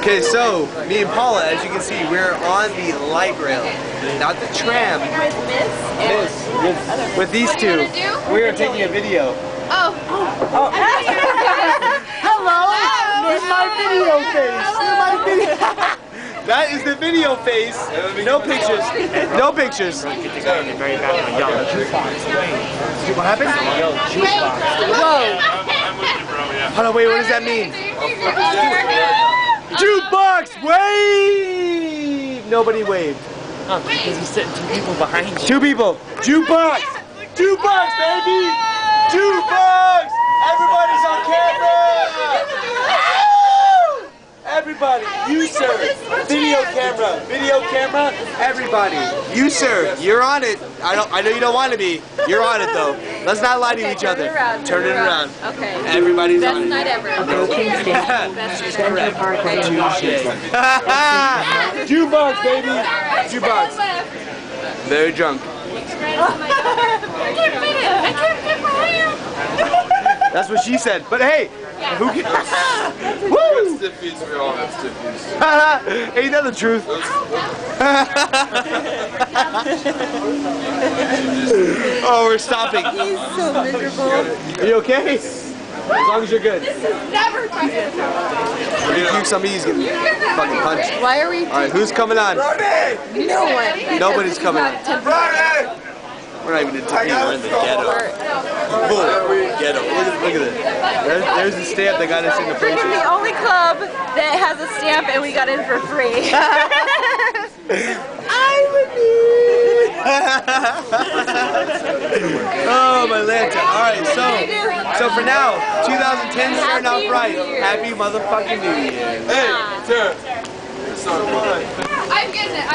Okay, so me and Paula, as you can see, we're on the light rail, not the tram. With these two, we are taking a video. Oh. Hello. Here's my video face. Here's my video. That is the video face. No pictures. No pictures. What happened? Whoa. Hold on, wait, what does that mean? Jukebox, wave! Nobody waved. Because he's sitting two people behind you. Two people. Jukebox! Jukebox, baby! Jukebox! Everybody's on camera! Everybody, you sir, video camera, everybody, you sir, you're on it. I know you don't want to be. You're on it though. Let's not lie to each other. Turn it around. Okay. Everybody's on it. Best night ever. Jukebox, baby. Jukebox. Very drunk. I can't fit it. I can't fit my hair. That's what she said. But hey, who cares? Woo! Stiffies, we all have stiffies. Ain't that the truth? Oh, we're stopping. He's so miserable. Are you okay? As long as you're good. This is never fun. We're gonna puke some of these getting fucking punched. Why are we? Alright, who's coming on? No one. Nobody's coming on. We're not even in Tahiti, we're in the ghetto. Boom. Ghetto. Look at it. There's the stamp that got us into We're places. the only club that has a stamp and we got in for free. Oh, my lanta. Alright, so for now, 2010 starting out right. Happy motherfucking New Year. Hey, Tara. I'm getting it.